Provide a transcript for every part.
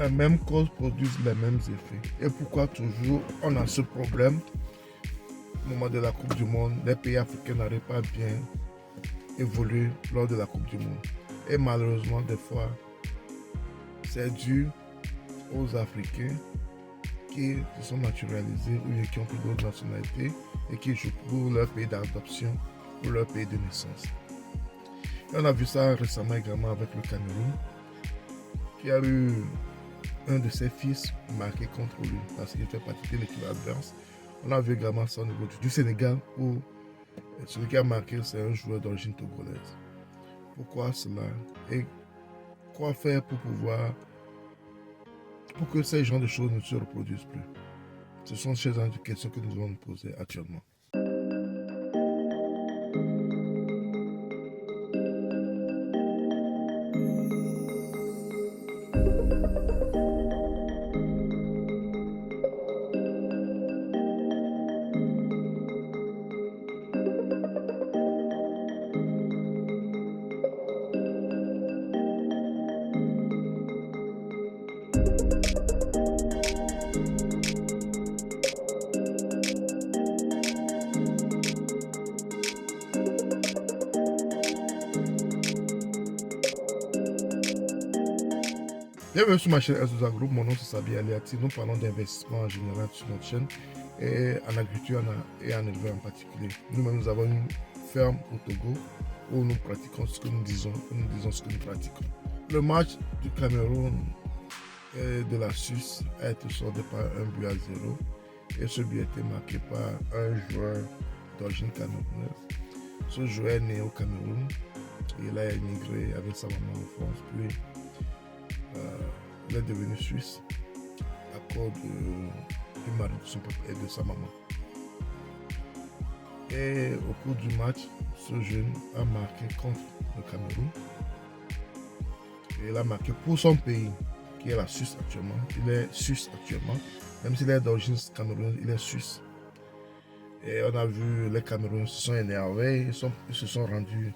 les mêmes causes produisent les mêmes effets. Et pourquoi toujours on a ce problème? Au moment de la Coupe du Monde, les pays africains n'arrivent pas à bien évoluer lors de la Coupe du Monde. Et malheureusement, des fois, c'est dû aux Africains qui se sont naturalisés ou qui ont pris d'autres nationalités et qui jouent pour leur pays d'adoption, pour leur pays de naissance. Et on a vu ça récemment également avec le Cameroun, qui a eu un de ses fils marqué contre lui parce qu'il fait partie de l'équipe adverse. On a vu également ça au niveau du Sénégal où celui qui a marqué c'est un joueur d'origine togolaise. Pourquoi cela? Et quoi faire pour que ces genres de choses ne se reproduisent plus? Ce sont ces genres de questions que nous devons nous poser actuellement. Bienvenue sur ma chaîne Azusa Group, mon nom c'est Sabi Aliati. Nous parlons d'investissement en général sur notre chaîne et en agriculture et en élevage en particulier. Nous-mêmes, nous avons une ferme au Togo où nous pratiquons ce que nous disons ce que nous pratiquons. Le match du Cameroun et de la Suisse a été soldé par un but à 0 et ce but a été marqué par un joueur d'origine camerounaise. Ce joueur est né au Cameroun, il a émigré avec sa maman en France, puis il est devenu suisse à cause du mari de son papa et de sa maman. Et au cours du match, ce jeune a marqué contre le Cameroun. Et il a marqué pour son pays, qui est la Suisse actuellement. Il est suisse actuellement. Même s'il est d'origine camerounaise, il est suisse. Et on a vu les Camerounais se sont énervés, ils se sont rendus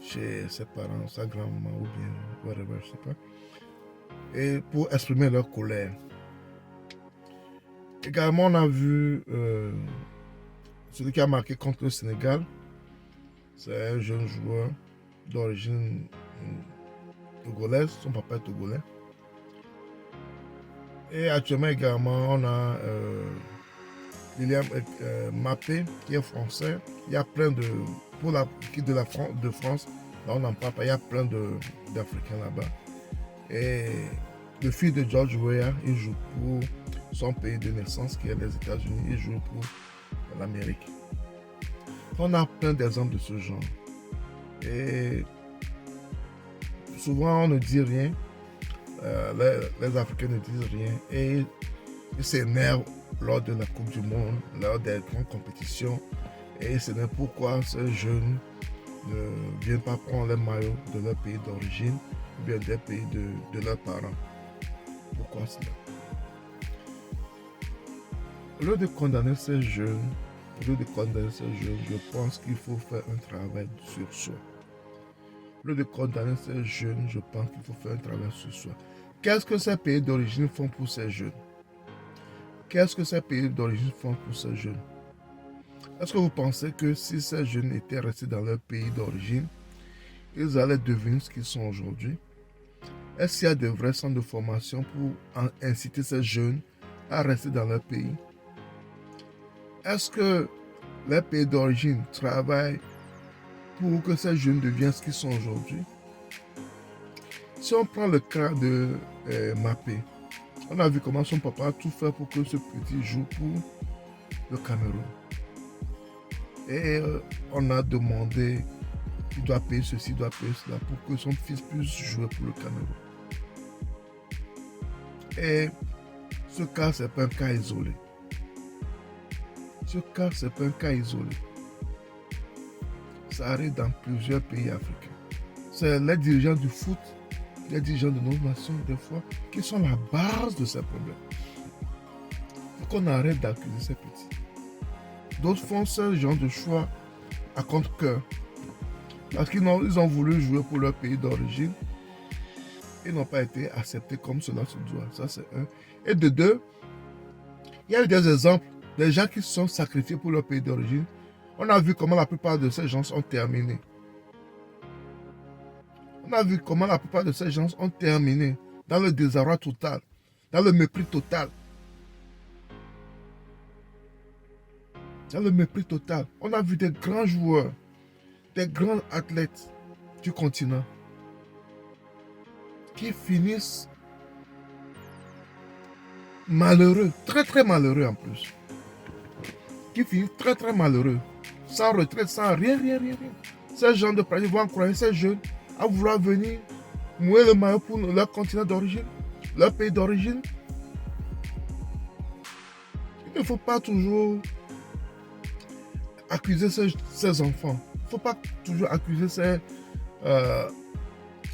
chez ses parents, sa grand-maman ou bien whatever, je ne sais pas. Et pour exprimer leur colère. Également, on a vu celui qui a marqué contre le Sénégal. C'est un jeune joueur d'origine togolaise, son papa est togolais. Et actuellement également, on a William Mappé qui est français. Il y a plein de... Pour l'équipe de France, là on n'en parle pas, il y a plein d'Africains là-bas. Et le fils de George Weah, il joue pour son pays de naissance qui est les États-Unis, il joue pour l'Amérique. On a plein d'exemples de ce genre. Et souvent on ne dit rien, les Africains ne disent rien et ils s'énervent lors de la Coupe du Monde, lors des grandes compétitions. Et ils s'énervent pourquoi ces jeunes ne viennent pas prendre les maillots de leur pays d'origine ou bien des pays de leurs parents. Pourquoi cela? Au lieu de condamner ces jeunes, je pense qu'il faut faire un travail sur soi. Au lieu de condamner ces jeunes, je pense qu'il faut faire un travail sur soi. Qu'est-ce que ces pays d'origine font pour ces jeunes? Qu'est-ce que ces pays d'origine font pour ces jeunes? Est-ce que vous pensez que si ces jeunes étaient restés dans leur pays d'origine, ils allaient devenir ce qu'ils sont aujourd'hui? Est-ce qu'il y a de vrais centres de formation pour inciter ces jeunes à rester dans leur pays? Est-ce que les pays d'origine travaillent pour que ces jeunes deviennent ce qu'ils sont aujourd'hui? Si on prend le cas de Mappé, on a vu comment son papa a tout fait pour que ce petit joue pour le Cameroun. Et on a demandé qu'il doit payer ceci, il doit payer cela pour que son fils puisse jouer pour le Cameroun. Et ce cas, ce n'est pas un cas isolé. Ce cas, ce n'est pas un cas isolé. Ça arrive dans plusieurs pays africains. C'est les dirigeants du foot, les dirigeants de nos nations, des fois, qui sont la base de ces problèmes. Il faut qu'on arrête d'accuser ces petits. D'autres font ce genre de choix à contre-cœur. Parce qu'ils ont voulu jouer pour leur pays d'origine. Ils n'ont pas été acceptés comme cela se doit. Ça, c'est un. Et de deux, il y a eu des exemples des gens qui se sont sacrifiés pour leur pays d'origine. On a vu comment la plupart de ces gens ont terminé. On a vu comment la plupart de ces gens ont terminé dans le désarroi total, dans le mépris total. Dans le mépris total. On a vu des grands joueurs, des grands athlètes du continent qui finissent malheureux, très très malheureux en plus. Qui finissent très très malheureux, sans retraite, sans rien. Ces gens de pratique vont encourager ces jeunes à vouloir venir mouiller le maillot pour leur continent d'origine, leur pays d'origine. Il ne faut pas toujours accuser ces enfants. Il ne faut pas toujours accuser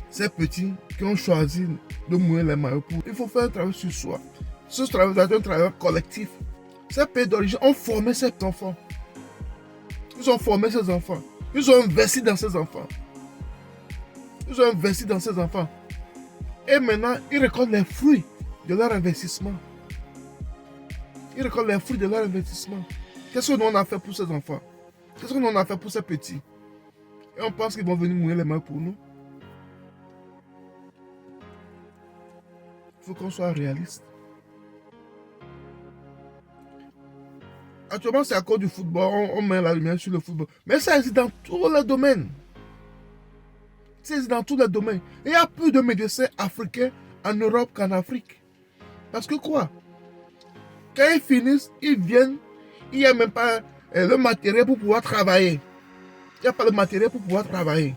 ces petits qui ont choisi de mouiller les maillots pour. Il faut faire un travail sur soi. Ce travail doit être un travail collectif. Ces pays d'origine ont formé ces enfants. Ils ont formé ces enfants. Ils ont investi dans ces enfants. Ils ont investi dans ces enfants. Et maintenant, ils récoltent les fruits de leur investissement. Ils récoltent les fruits de leur investissement. Qu'est-ce que nous on a fait pour ces enfants? Qu'est-ce que nous on a fait pour ces petits? Et on pense qu'ils vont venir mouiller les mains pour nous. Il faut qu'on soit réaliste. Actuellement, c'est à cause du football, on met la lumière sur le football. Mais ça existe dans tous les domaines. Ça existe dans tous les domaines. Et il y a plus de médecins africains en Europe qu'en Afrique. Parce que quoi? Quand ils finissent, ils viennent, il n'y a même pas le matériel pour pouvoir travailler. Il n'y a pas le matériel pour pouvoir travailler.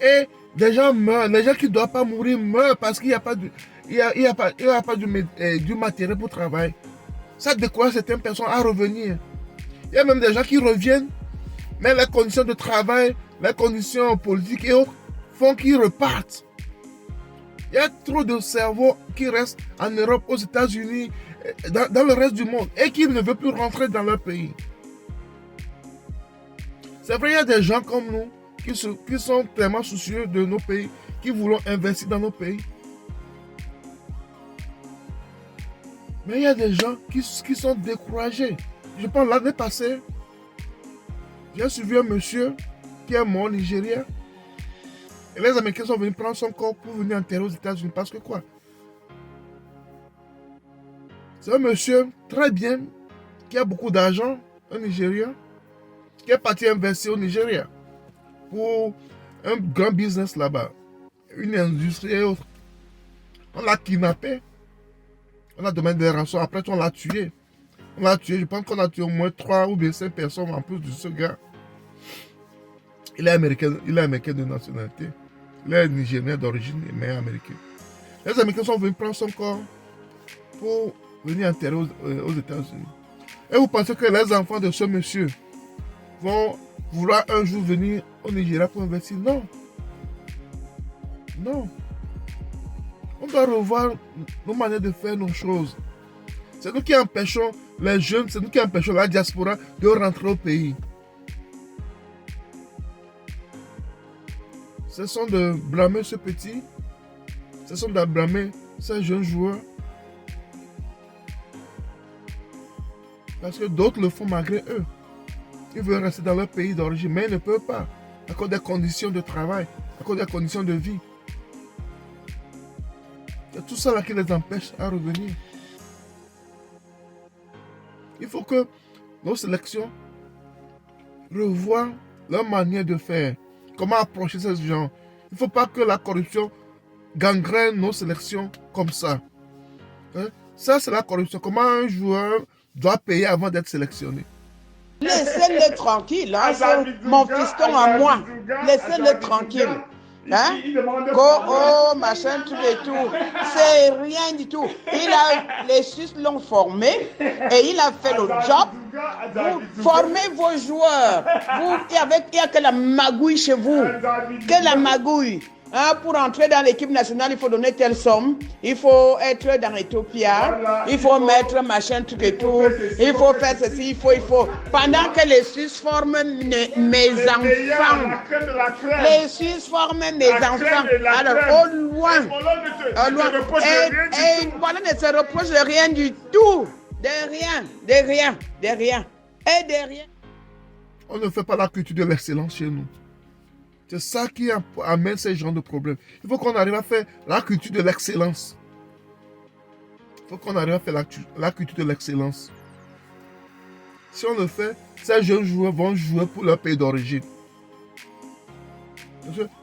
Et des gens meurent. Les gens qui ne doivent pas mourir meurent parce qu'il n'y a pas, du matériel pour travailler. Ça décourage certaines personnes à revenir. Il y a même des gens qui reviennent, mais les conditions de travail, les conditions politiques et autres font qu'ils repartent. Il y a trop de cerveaux qui restent en Europe, aux États-Unis, dans le reste du monde, et qui ne veulent plus rentrer dans leur pays. C'est vrai, il y a des gens comme nous qui sont tellement soucieux de nos pays, qui voulons investir dans nos pays. Mais il y a des gens qui sont découragés. Je pense l'année passée, j'ai suivi un monsieur qui est mort au Nigeria. Et les Américains sont venus prendre son corps pour venir enterrer aux États-Unis. Parce que quoi? C'est un monsieur très bien, qui a beaucoup d'argent, un Nigérien, qui est parti investir au Nigeria pour un grand business là-bas, une industrie et autres. On l'a kidnappé. On a demandé des rançons, après on l'a tué. On l'a tué, je pense qu'on a tué au moins 3 ou bien 5 personnes en plus de ce gars. Il est américain de nationalité. Il est nigérien d'origine, mais américain. Les Américains sont venus prendre son corps pour venir enterrer aux États-Unis. Et vous pensez que les enfants de ce monsieur vont vouloir un jour venir au Nigeria pour investir? Non. Non. On doit revoir nos manières de faire nos choses. C'est nous qui empêchons les jeunes, c'est nous qui empêchons la diaspora de rentrer au pays. Ce sont de blâmer ce petit, ce sont de blâmer ces jeunes joueurs. Parce que d'autres le font malgré eux. Ils veulent rester dans leur pays d'origine, mais ils ne peuvent pas. À cause des conditions de travail, à cause des conditions de vie. Il y a tout ça là qui les empêche à revenir. Il faut que nos sélections revoient leur manière de faire. Comment approcher ces gens. Il ne faut pas que la corruption gangrène nos sélections comme ça. Hein? Ça, c'est la corruption. Comment un joueur doit payer avant d'être sélectionné. Laissez-le tranquille. Hein? C'est mon fiston à moi. Laissez-le tranquille. Hein? Oh, machin, tout et tout. C'est rien du tout. Les Suisses l'ont formé et il a fait le job. Vous formez vos joueurs. Il n'y a que la magouille chez vous. Que la magouille. hein, pour entrer dans l'équipe nationale, il faut donner telle somme, il faut être dans Ethiopia, voilà, il faut mettre machin, truc et tout, il faut faire ceci, il faut. Pendant que les Suisses forment mes enfants, les Suisses forment mes enfants, alors au loin, et voilà, ne se reproche de rien du tout, de rien. On ne fait pas la culture de l'excellence chez nous. C'est ça qui amène ces genres de problèmes. Il faut qu'on arrive à faire la culture de l'excellence. Il faut qu'on arrive à faire la culture de l'excellence. Si on le fait, ces jeunes joueurs vont jouer pour leur pays d'origine.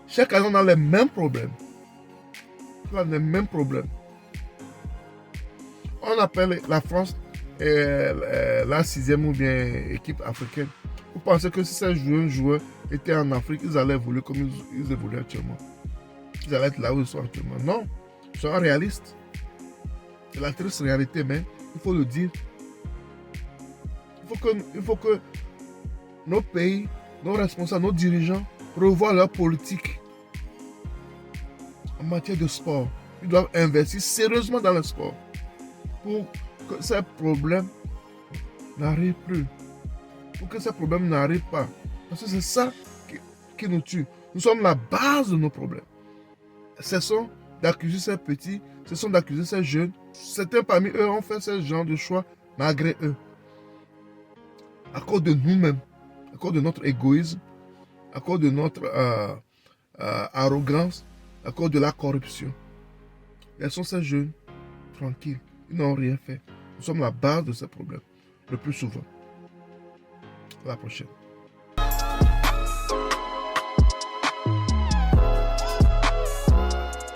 Chaque année, on a les mêmes problèmes. On a les mêmes problèmes. On appelle la France la 6e ou bien équipe africaine. Vous pensez que si ces jeunes joueurs étaient en Afrique, ils allaient évoluer comme ils évoluent actuellement? Ils allaient être là où ils sont actuellement? Non, ils sont réalistes. C'est la triste réalité, mais il faut le dire. Il faut que nos pays, nos responsables, nos dirigeants revoient leur politique en matière de sport. Ils doivent investir sérieusement dans le sport pour que ces problèmes n'arrivent plus. Pour que ces problèmes n'arrivent pas. Parce que c'est ça qui nous tue. Nous sommes la base de nos problèmes. Cessons d'accuser ces petits, cessons d'accuser ces jeunes. Certains parmi eux ont fait ce genre de choix malgré eux. À cause de nous-mêmes, à cause de notre égoïsme, à cause de notre arrogance, à cause de la corruption. Laissons ces jeunes tranquilles. Ils n'ont rien fait. Nous sommes la base de ces problèmes, le plus souvent. À la prochaine.